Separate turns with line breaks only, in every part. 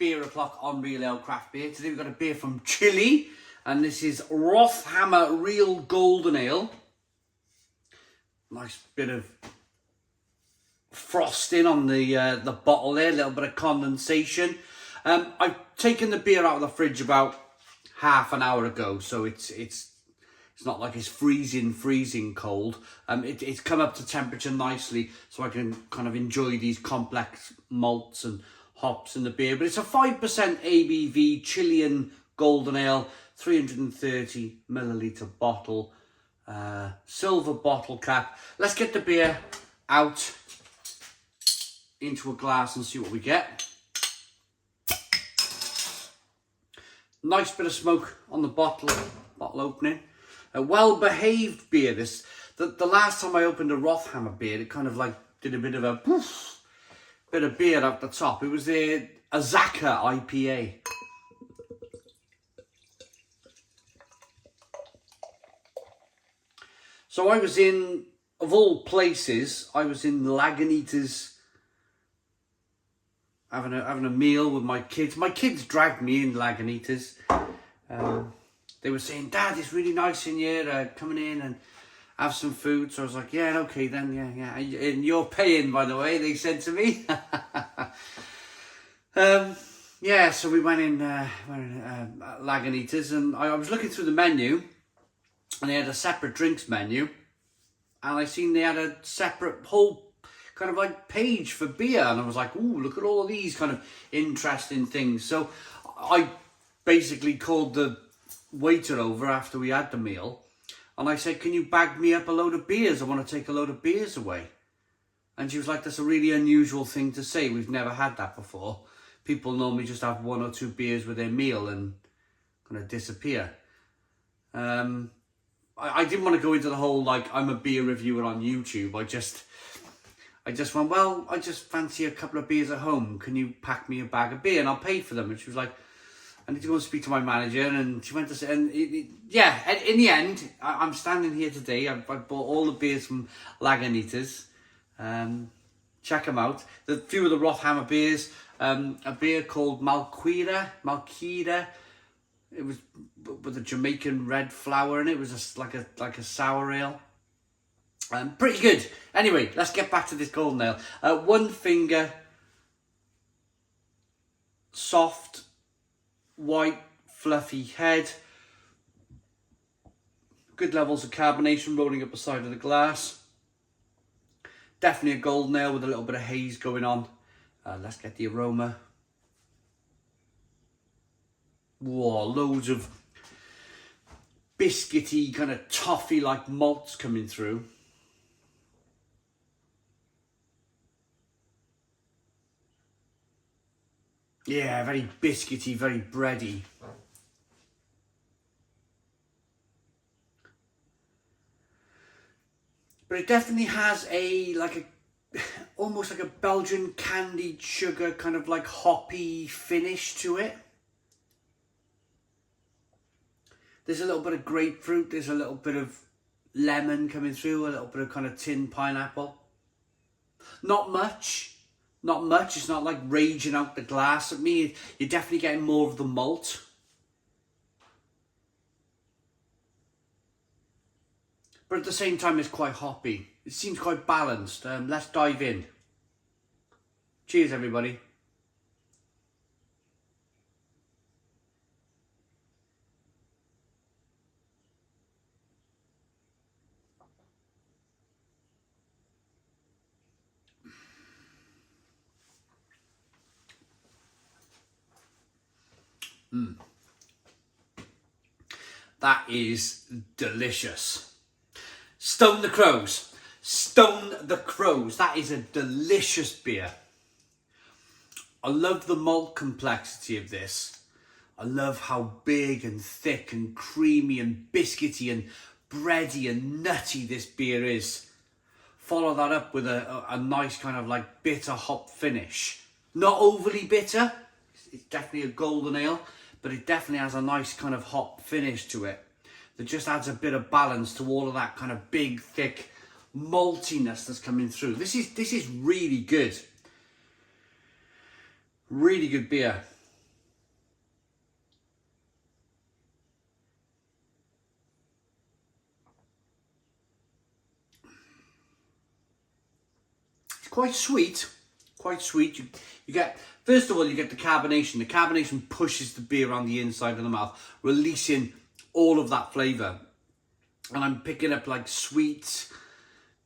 Beer O'Clock on Real Ale Craft Beer. Today we've got a beer from Chile, and this is RothHammer Real Golden Ale. Nice bit of frosting on the bottle there, a little bit of condensation. I've taken the beer out of the fridge about half an hour ago, so it's not like it's freezing cold. It's come up to temperature nicely, so I can kind of enjoy these complex malts and hops in the beer. But it's a 5% ABV Chilean golden ale, 330 milliliter bottle, silver bottle cap. Let's get the beer out into a glass and see what we get. Nice bit of smoke on the bottle opening. A well-behaved beer. The last time I opened a RothHammer beer, it kind of like did a bit of a poof, bit of beer out the top. It was a Azaka IPA. So I was in, of all places, I was in Lagunitas having a meal with my kids. My kids dragged me in Lagunitas. They were saying, "Dad, it's really nice in here, coming in and have some food." So I was like, "Yeah, okay then, yeah. And you're paying, by the way," they said to me. Yeah, so we went in Lagunitas, and I was looking through the menu, and they had a separate drinks menu, and I seen they had a separate whole kind of like page for beer, and I was like, "Ooh, look at all of these kind of interesting things." So I basically called the waiter over after we had the meal, and I said, "Can you bag me up a load of beers? I want to take a load of beers away." And she was like, "That's a really unusual thing to say. We've never had that before. People normally just have 1 or 2 beers with their meal and kind of disappear." I didn't want to go into the whole, like, I'm a beer reviewer on YouTube. I just went, "Well, I just fancy a couple of beers at home. Can you pack me a bag of beer and I'll pay for them?" And she was like, "I need to go and speak to my manager." And she went to say, and yeah, in the end, I'm standing here today. I bought all the beers from Lagunitas. Check them out. The few of the RothHammer beers, a beer called Malquira. It was with a Jamaican red flower in it. It was just like a sour ale. Pretty good. Anyway, let's get back to this golden ale. 1 finger, soft, white, fluffy head. Good levels of carbonation rolling up the side of the glass. Definitely a golden ale with a little bit of haze going on. Let's get the aroma. Whoa, loads of biscuity, kind of toffee-like malts coming through. Yeah, very biscuity, very bready. But it definitely has almost like a Belgian candied sugar, kind of like hoppy finish to it. There's a little bit of grapefruit, there's a little bit of lemon coming through, a little bit of kind of tin pineapple. Not much. It's not like raging out the glass at me. You're definitely getting more of the malt. But at the same time, it's quite hoppy. It seems quite balanced. Let's dive in. Cheers, everybody. That is delicious. Stone the Crows. Stone the Crows. That is a delicious beer. I love the malt complexity of this. I love how big and thick and creamy and biscuity and bready and nutty this beer is. Follow that up with a nice kind of like bitter hop finish. Not overly bitter. It's definitely a golden ale, but it definitely has a nice kind of hop finish to it that just adds a bit of balance to all of that kind of big, thick maltiness that's coming through. This is really good. Really good beer. quite sweet, quite sweet. You get, first of all, you get the carbonation. The carbonation pushes the beer around the inside of the mouth, releasing all of that flavour. And I'm picking up like sweet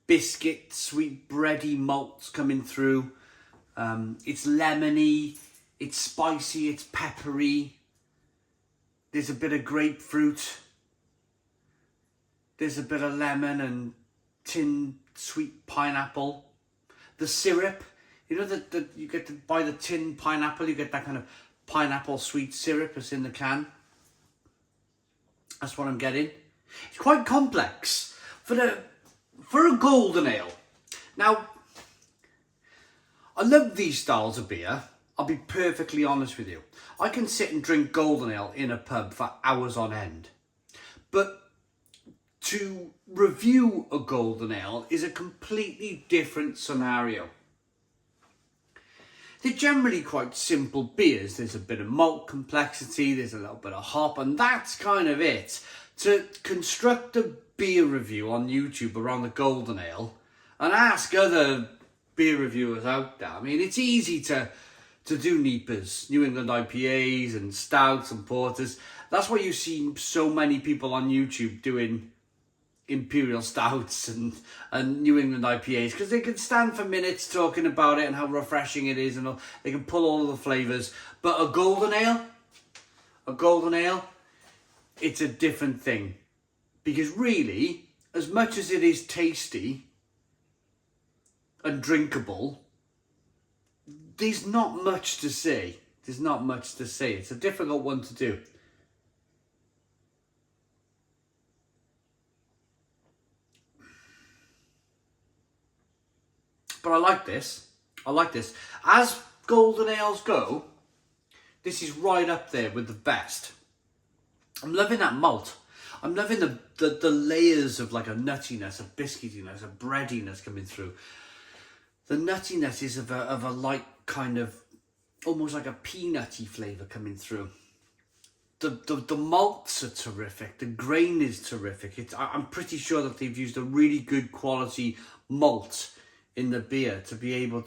biscuit, sweet bready malts coming through. It's lemony, it's spicy, it's peppery. There's a bit of grapefruit. There's a bit of lemon and tinned sweet pineapple. The syrup, you know that you get to buy the tinned pineapple, you get that kind of pineapple sweet syrup that's in the can. That's what I'm getting. It's quite complex for a golden ale. Now, I love these styles of beer. I'll be perfectly honest with you. I can sit and drink golden ale in a pub for hours on end. But to review a golden ale is a completely different scenario. They're generally quite simple beers. There's a bit of malt complexity, there's a little bit of hop, and that's kind of it. To construct a beer review on YouTube around the golden ale and ask other beer reviewers out there. I mean, it's easy to do NEPAs, New England IPAs and stouts and porters. That's why you see so many people on YouTube doing imperial stouts and New England IPAs, because they can stand for minutes talking about it and how refreshing it is, and they can pull all of the flavours. But a golden ale, it's a different thing. Because really, as much as it is tasty and drinkable, there's not much to say. There's not much to say. It's a difficult one to do. But I like this. I like this. As golden ales go, this is right up there with the best. I'm loving that malt. I'm loving the layers of like a nuttiness, a biscuitiness, a breadiness coming through. The nuttiness is of a light kind of, almost like a peanutty flavour coming through. The malts are terrific. The grain is terrific. I'm pretty sure that they've used a really good quality malt in the beer to be able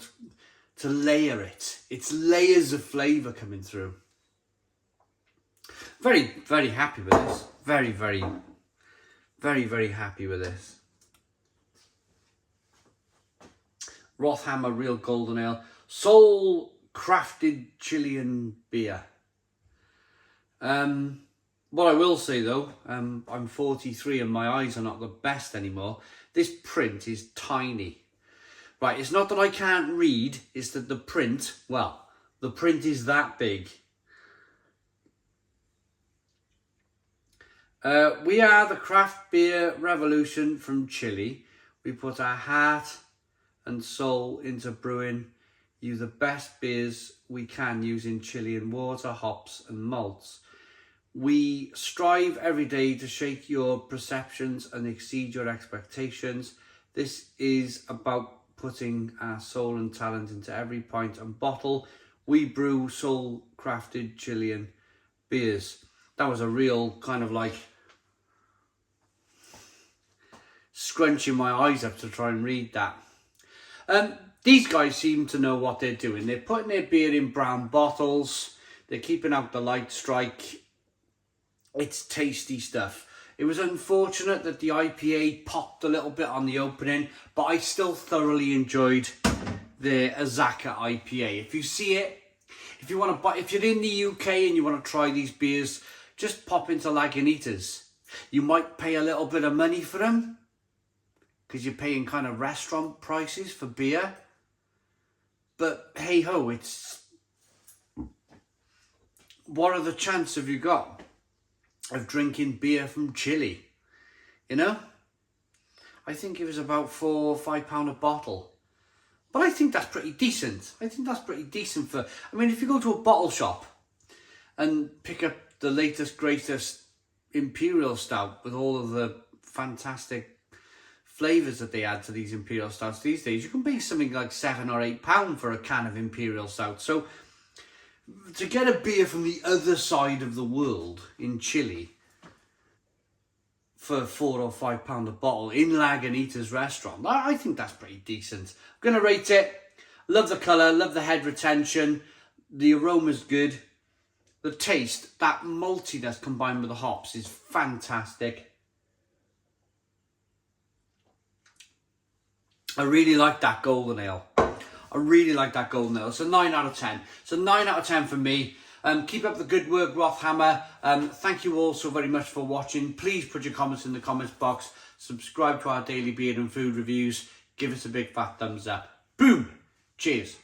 to layer it. It's layers of flavour coming through. Very, very happy with this. Very, very, very, very happy with this. RothHammer Real Golden Ale. Soul crafted Chilean beer. What I will say though, I'm 43 and my eyes are not the best anymore. This print is tiny. Right, it's not that I can't read, it's that the print is that big. We are the craft beer revolution from Chile. We put our heart and soul into brewing you the best beers we can using Chilean water, hops and malts. We strive every day to shake your perceptions and exceed your expectations. This is about putting our soul and talent into every pint and bottle. We brew soul crafted Chilean beers. That was a real kind of like scrunching my eyes up to try and read that. These guys seem to know what they're doing. They're putting their beer in brown bottles. They're keeping out the light strike. It's tasty stuff. It was unfortunate that the IPA popped a little bit on the opening, but I still thoroughly enjoyed the Azaka IPA. If you see it, if you want to buy, if you're in the UK and you want to try these beers, just pop into Lagunitas. You might pay a little bit of money for them because you're paying kind of restaurant prices for beer. But hey ho, it's, what are the chances have you got of drinking beer from Chile? You know, I think it was about £4 or £5 a bottle, but I think that's pretty decent. I think that's pretty decent for, I mean, if you go to a bottle shop and pick up the latest greatest imperial stout with all of the fantastic flavours that they add to these imperial stouts these days, you can pay something like £7 or £8 for a can of imperial stout. So to get a beer from the other side of the world in Chile for £4 or £5 a bottle in Lagunitas restaurant. I think that's pretty decent. I'm going to rate it. Love the colour, love the head retention. The aroma's good. The taste, that maltiness combined with the hops is fantastic. I really like that golden ale. I really like that golden ale. It's a 9 out of 10. It's a 9 out of 10 for me. Keep up the good work, RothHammer. Thank you all so very much for watching. Please put your comments in the comments box. Subscribe to our daily beer and food reviews. Give us a big fat thumbs up. Boom! Cheers.